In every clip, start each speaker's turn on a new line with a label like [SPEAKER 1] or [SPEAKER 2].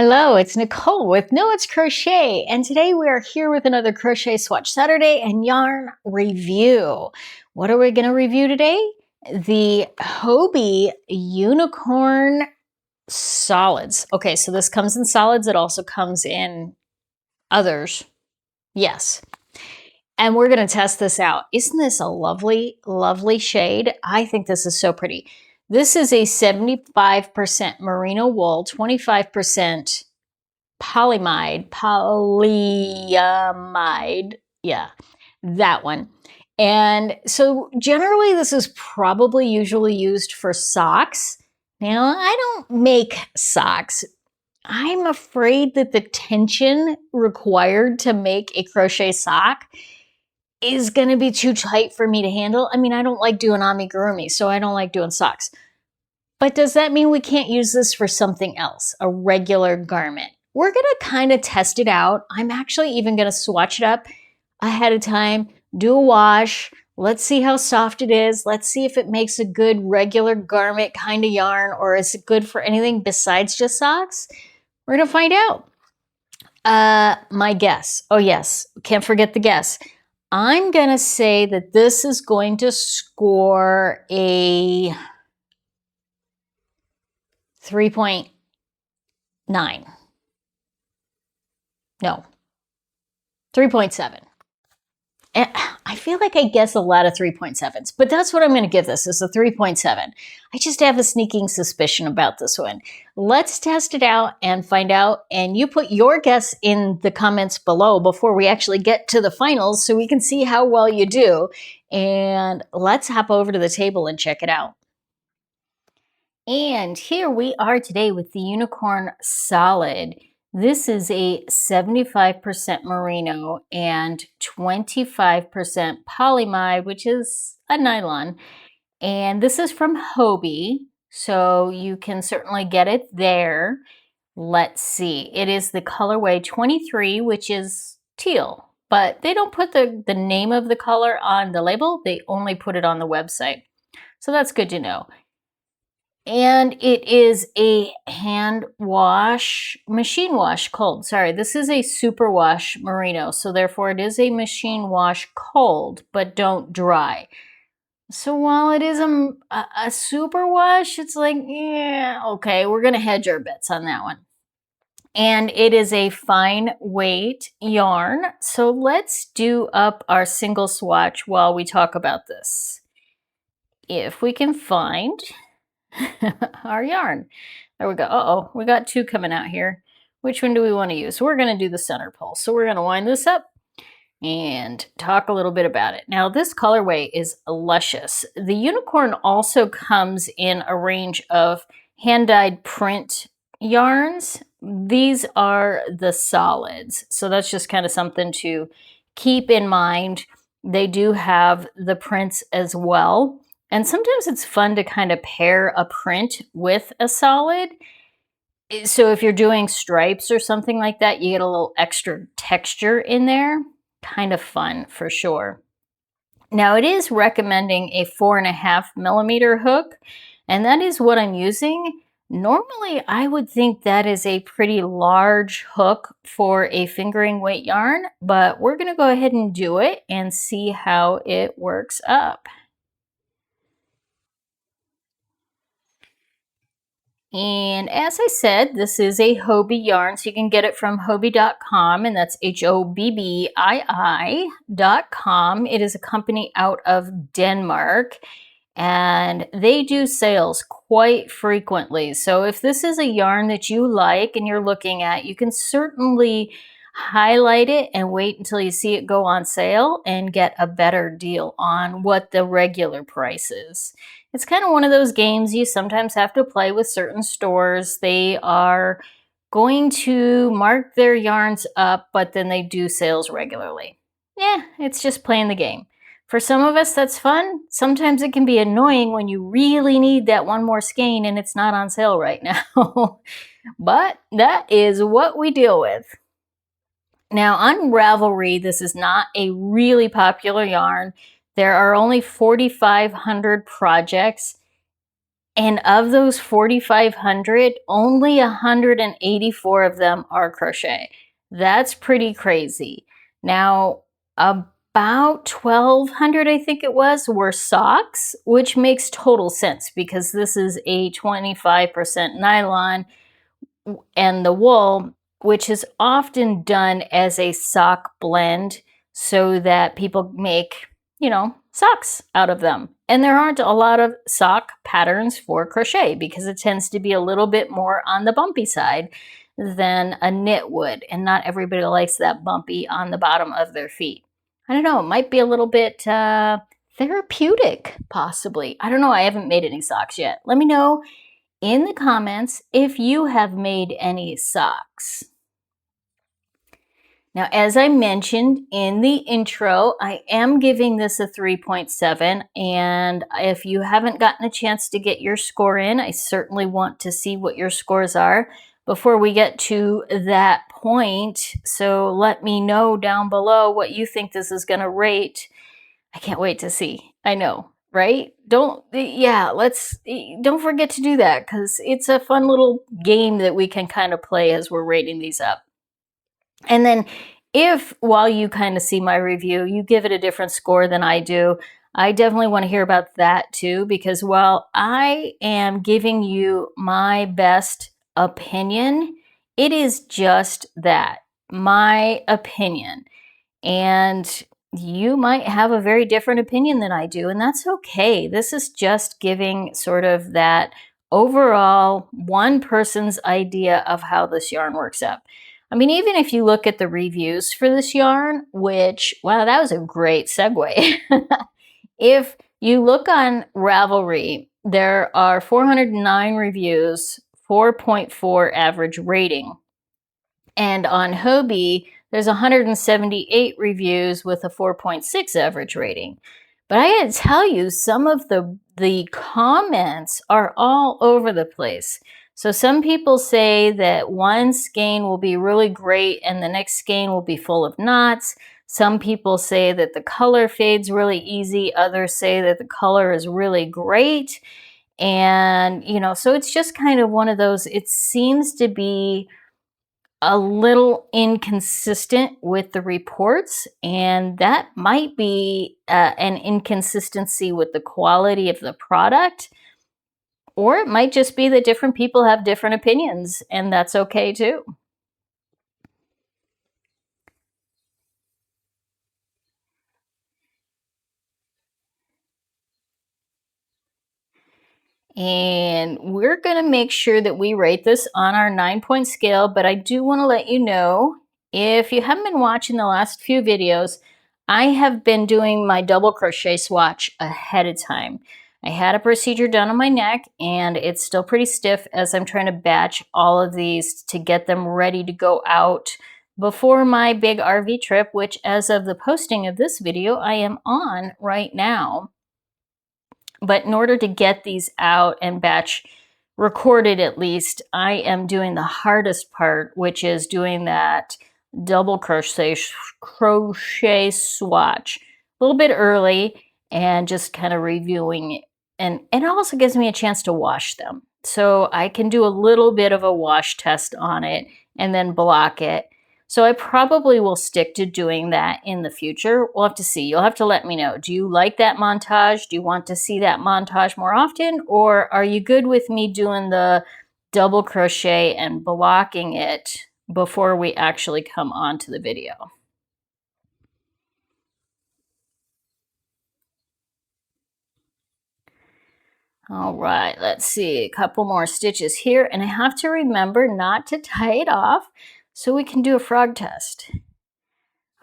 [SPEAKER 1] Hello, it's Nicole with No It's Crochet, and today we are here with another Crochet Swatch Saturday and yarn review. What are we going to review today? The Hobbii Unicorn Solids. Okay, so this comes in solids. It also comes in others. Yes. And we're going to test this out. Isn't this a lovely, lovely shade? I think this is so pretty. This is a 75% merino wool, 25% polyamide, yeah, that one. And so generally this is probably usually used for socks. Now, I don't make socks. I'm afraid that the tension required to make a crochet sock is going to be too tight for me to handle. I mean, I don't like doing amigurumi, so I don't like doing socks. But does that mean we can't use this for something else, a regular garment? We're going to kind of test it out. I'm actually even going to swatch it up ahead of time, do a wash. Let's see how soft it is. Let's see if it makes a good regular garment kind of yarn, or is it good for anything besides just socks? We're going to find out. My guess. Oh yes, can't forget the guess. I'm going to say that this is going to score a 3.9. No, 3.7. And I feel like I guess a lot of 3.7s, but that's what I'm going to give this, is a 3.7. I just have a sneaking suspicion about this one. Let's test it out and find out. And you put your guess in the comments below before we actually get to the finals so we can see how well you do. And let's hop over to the table and check it out. And here we are today with the Unicorn Solid. This is a 75% merino and 25% polyamide, which is a nylon. And this is from Hobbii, so you can certainly get it there. Let's see. It is the colorway 23, which is teal. But they don't put the name of the color on the label. They only put it on the website. So that's good to know. And it is a hand wash, machine wash cold. Sorry, this is a super wash merino. So therefore it is a machine wash cold, but don't dry. So while it is a super wash, it's like, yeah, okay, we're going to hedge our bets on that one. And it is a fine weight yarn. So let's do up our single swatch while we talk about this. If we can find our yarn. There we go. Uh-oh, we got two coming out here. Which one do we want to use? So we're going to do the center pole. So we're going to wind this up and talk a little bit about it. Now, this colorway is luscious. The Unicorn also comes in a range of hand-dyed print yarns. These are the solids. So that's just kind of something to keep in mind. They do have the prints as well. And sometimes it's fun to kind of pair a print with a solid. So if you're doing stripes or something like that, you get a little extra texture in there. Kind of fun for sure. Now it is recommending a 4.5mm hook, and that is what I'm using. Normally I would think that is a pretty large hook for a fingering weight yarn, but we're going to go ahead and do it and see how it works up. And as I said, this is a Hobbii yarn, so you can get it from Hobbii.com, and that's Hobbii.com. It is a company out of Denmark, and they do sales quite frequently. So if this is a yarn that you like and you're looking at, you can certainly highlight it and wait until you see it go on sale and get a better deal on what the regular price is. It's kind of one of those games you sometimes have to play with certain stores. They are going to mark their yarns up, but then they do sales regularly. Yeah, it's just playing the game. For some of us, that's fun. Sometimes it can be annoying when you really need that one more skein and it's not on sale right now. But that is what we deal with. Now, on Ravelry, this is not a really popular yarn. There are only 4,500 projects. And of those 4,500, only 184 of them are crochet. That's pretty crazy. Now, about 1,200, I think it was, were socks, which makes total sense because this is a 25% nylon and the wool, which is often done as a sock blend so that people make, socks out of them. And there aren't a lot of sock patterns for crochet because it tends to be a little bit more on the bumpy side than a knit would. And not everybody likes that bumpy on the bottom of their feet. I don't know, it might be a little bit therapeutic, possibly. I don't know, I haven't made any socks yet. Let me know in the comments if you have made any socks. Now, as I mentioned in the intro, I am giving this a 3.7, and if you haven't gotten a chance to get your score in, I certainly want to see what your scores are before we get to that point. So let me know down below what you think this is going to rate. I can't wait to see. I know, right? Don't forget to do that because it's a fun little game that we can kind of play as we're rating these up. And then if, while you kind of see my review, you give it a different score than I do, I definitely want to hear about that too, because while I am giving you my best opinion, it is just that, my opinion. And you might have a very different opinion than I do, and that's okay. This is just giving sort of that overall one person's idea of how this yarn works up. I mean, even if you look at the reviews for this yarn, which, wow, that was a great segue. If you look on Ravelry, there are 409 reviews, 4.4 average rating. And on Hobbii, there's 178 reviews with a 4.6 average rating. But I gotta tell you, some of the comments are all over the place. So some people say that one skein will be really great and the next skein will be full of knots. Some people say that the color fades really easy. Others say that the color is really great. And, so it's just kind of one of those, it seems to be a little inconsistent with the reports, and that might be an inconsistency with the quality of the product. Or it might just be that different people have different opinions, and that's okay too. And we're going to make sure that we rate this on our 9-point scale, but I do want to let you know, if you haven't been watching the last few videos, I have been doing my double crochet swatch ahead of time. I had a procedure done on my neck, and it's still pretty stiff as I'm trying to batch all of these to get them ready to go out before my big RV trip, which as of the posting of this video, I am on right now. But in order to get these out and batch recorded at least, I am doing the hardest part, which is doing that double crochet swatch a little bit early and just kind of reviewing it. And it also gives me a chance to wash them. So I can do a little bit of a wash test on it and then block it. So I probably will stick to doing that in the future. We'll have to see. You'll have to let me know. Do you like that montage? Do you want to see that montage more often? Or are you good with me doing the double crochet and blocking it before we actually come on to the video? All right, let's see, a couple more stitches here, and I have to remember not to tie it off so we can do a frog test.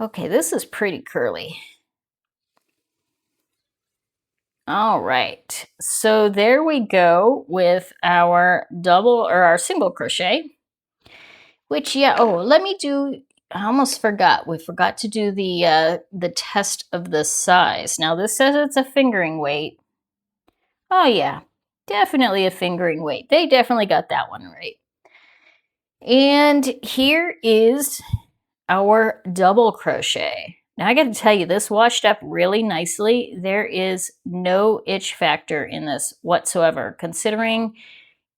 [SPEAKER 1] Okay, this is pretty curly. All right, so there we go with our double or our single crochet, which, let me do, I almost forgot. We forgot to do the test of the size. Now this says it's a fingering weight. Oh yeah, definitely a fingering weight. They definitely got that one right. And here is our double crochet. Now I got to tell you, this washed up really nicely. There is no itch factor in this whatsoever, considering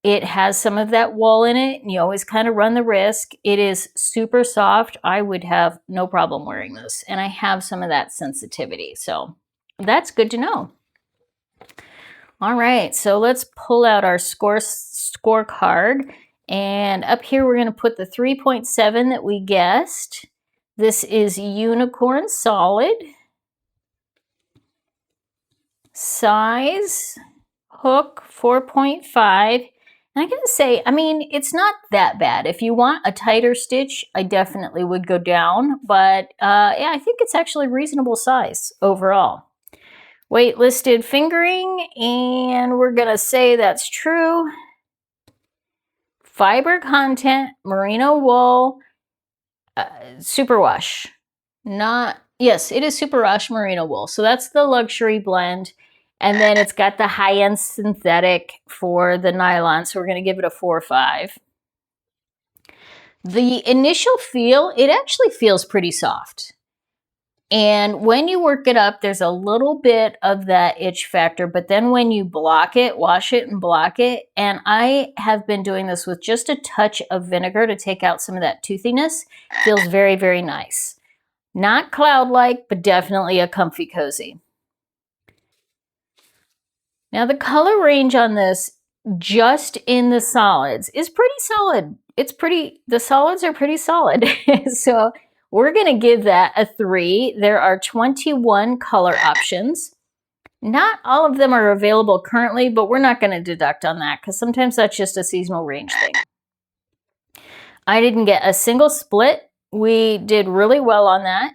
[SPEAKER 1] it has some of that wool in it, and you always kind of run the risk. It is super soft. I would have no problem wearing this, and I have some of that sensitivity, so that's good to know. All right, so let's pull out our scorecard, and up here we're going to put the 3.7 that we guessed. This is Unicorn Solid. Size, hook 4.5. And I gotta say, I mean, it's not that bad. If you want a tighter stitch, I definitely would go down. But yeah, I think it's actually reasonable size overall. Weight listed fingering, and we're gonna say that's true. Fiber content, merino wool, superwash. Yes, it is superwash merino wool. So that's the luxury blend. And then it's got the high-end synthetic for the nylon, so we're going to give it a 4 or 5. The initial feel, it actually feels pretty soft. And when you work it up, there's a little bit of that itch factor, but then when you block it, wash it and block it, and I have been doing this with just a touch of vinegar to take out some of that toothiness, feels very, very nice. Not cloud-like, but definitely a comfy cozy. Now the color range on this, just in the solids, is pretty solid. The solids are pretty solid. So we're gonna give that a 3. There are 21 color options. Not all of them are available currently, but we're not gonna deduct on that because sometimes that's just a seasonal range thing. I didn't get a single split. We did really well on that.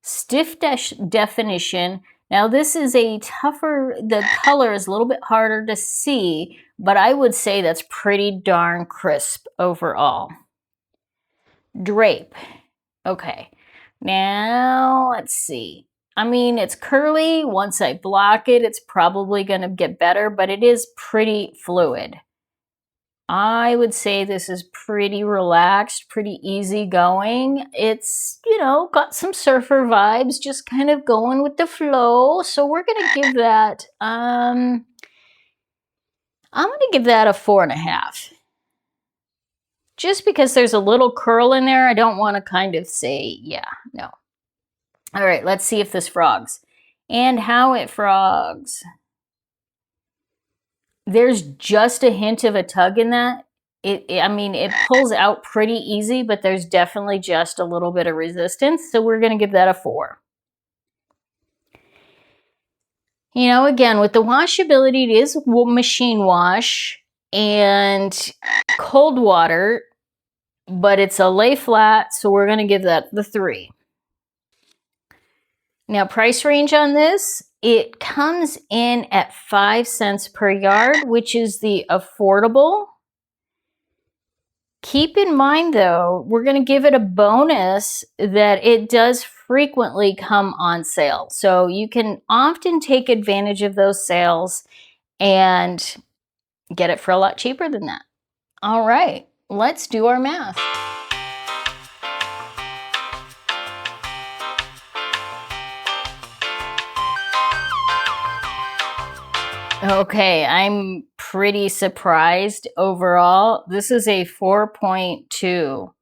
[SPEAKER 1] Stiff definition. Now this is a tougher, the color is a little bit harder to see, but I would say that's pretty darn crisp overall. Drape. Okay, now let's see. I mean, it's curly. Once I block it, it's probably going to get better, but it is pretty fluid. I would say this is pretty relaxed, pretty easy-going. It's, you know, got some surfer vibes, just kind of going with the flow. So we're going to give that, I'm going to give that a 4.5. Just because there's a little curl in there, I don't want to kind of say, yeah, no. All right, let's see if this frogs. And how it frogs. There's just a hint of a tug in that. I mean, it pulls out pretty easy, but there's definitely just a little bit of resistance. So we're going to give that a 4. You know, again, with the washability, it is machine wash and cold water, but it's a lay flat. So we're going to give that the 3. Now, price range on this, it comes in at 5 cents per yard, which is the affordable. Keep in mind, though, we're going to give it a bonus that it does frequently come on sale. So you can often take advantage of those sales and get it for a lot cheaper than that. All right, let's do our math. Okay, I'm pretty surprised overall. This is a 4.2.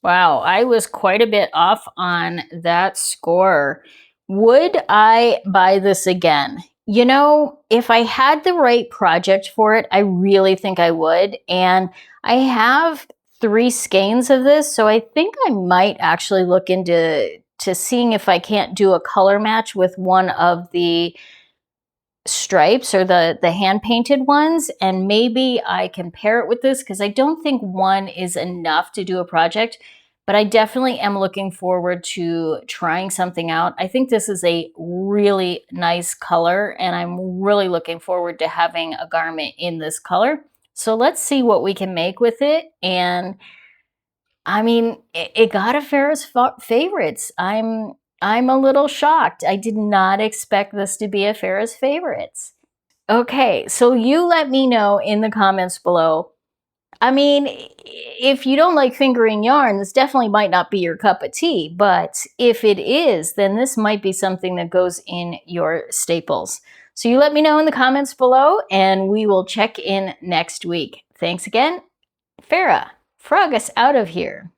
[SPEAKER 1] Wow, I was quite a bit off on that score. Would I buy this again? You know, if I had the right project for it, I really think I would. And I have 3 skeins of this, so I think I might actually look into seeing if I can't do a color match with one of the stripes or the hand painted ones, and maybe I can pair it with this because I don't think one is enough to do a project, but I definitely am looking forward to trying something out. I think this is a really nice color, and I'm really looking forward to having a garment in this color. So let's see what we can make with it. And I mean, it got a Ferris Favorites. I'm a little shocked. I did not expect this to be a Ferris Favorites. Okay, so you let me know in the comments below. I mean, if you don't like fingering yarn, this definitely might not be your cup of tea, but if it is, then this might be something that goes in your staples. So you let me know in the comments below, and we will check in next week. Thanks again. Farah, frog us out of here.